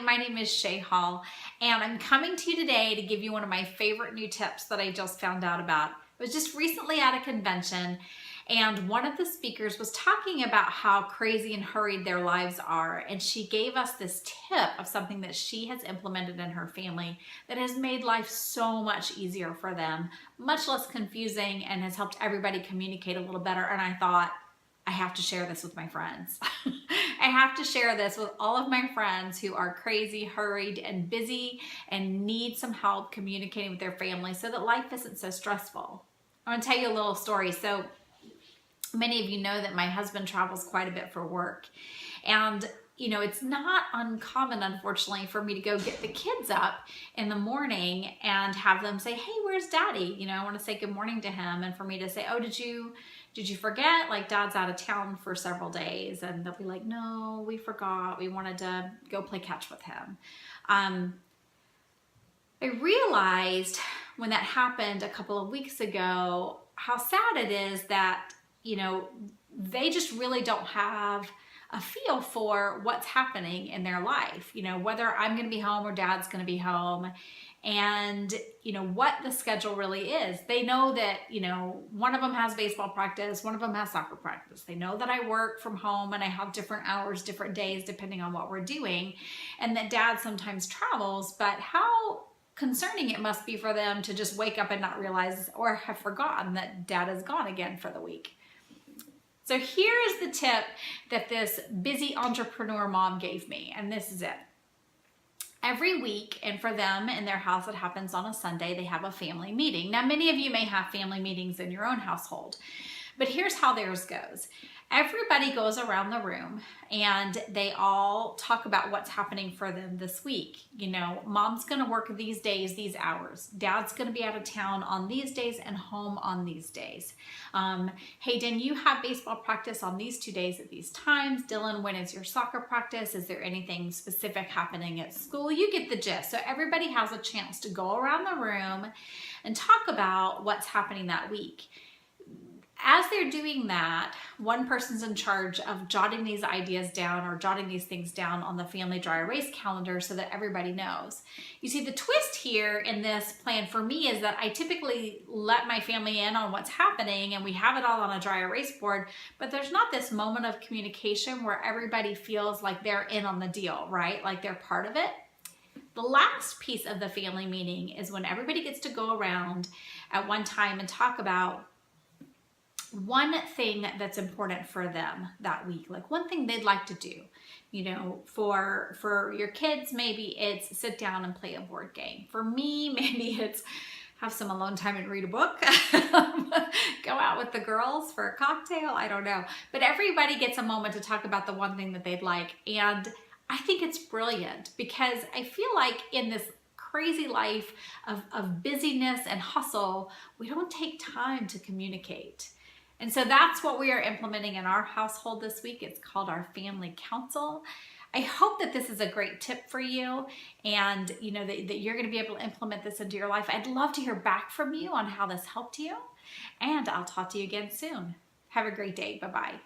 my name is Shay Hall, and I'm coming to you today to give you one of my favorite new tips that I just found out about. I was just recently at a convention, and one of the speakers was talking about how crazy and hurried their lives are, and she gave us this tip of something that she has implemented in her family that has made life so much easier for them, much less confusing, and has helped everybody communicate a little better. And I thought, I have to share this with my friends. I have to share this with all of my friends who are crazy, hurried, and busy and need some help communicating with their family so that life isn't so stressful. I'm gonna tell you a little story. So many of you know that my husband travels quite a bit for work. And you know, it's not uncommon, unfortunately, for me to go get the kids up in the morning and have them say, hey, where's daddy? You know, I want to say good morning to him, and for me to say, oh, did you forget? Like, dad's out of town for several days. And they'll be like, no, we forgot. We wanted to go play catch with him. I realized when that happened a couple of weeks ago, how sad it is that, you know, they just really don't have a feel for what's happening in their life, you know, whether I'm going to be home or dad's going to be home, and you know what the schedule really is. They know that, you know, one of them has baseball practice, one of them has soccer practice. They know that I work from home and I have different hours, different days, depending on what we're doing, and that dad sometimes travels. But how concerning it must be for them to just wake up and not realize or have forgotten that dad is gone again for the week. So here is the tip that this busy entrepreneur mom gave me, and this is it. Every week, and for them in their house, it happens on a Sunday, they have a family meeting. Now, many of you may have family meetings in your own household, but here's how theirs goes. Everybody goes around the room and they all talk about what's happening for them this week. You know, mom's gonna work these days, these hours. Dad's gonna be out of town on these days and home on these days. Hayden, you have baseball practice on these 2 days at these times. Dylan, when is your soccer practice? Is there anything specific happening at school? You get the gist. So everybody has a chance to go around the room and talk about what's happening that week. As they're doing that, one person's in charge of jotting these ideas down or jotting these things down on the family dry erase calendar so that everybody knows. You see, the twist here in this plan for me is that I typically let my family in on what's happening and we have it all on a dry erase board, but there's not this moment of communication where everybody feels like they're in on the deal, right? Like they're part of it. The last piece of the family meeting is when everybody gets to go around at one time and talk about one thing that's important for them that week, like one thing they'd like to do. You know, for your kids, maybe it's sit down and play a board game. For me, maybe it's have some alone time and read a book, go out with the girls for a cocktail, I don't know. But everybody gets a moment to talk about the one thing that they'd like. And I think it's brilliant because I feel like in this crazy life of busyness and hustle, we don't take time to communicate. And so that's what we are implementing in our household this week. It's called our Family Council. I hope that this is a great tip for you, and you know that you're going to be able to implement this into your life. I'd love to hear back from you on how this helped you, and I'll talk to you again soon. Have a great day. Bye-bye.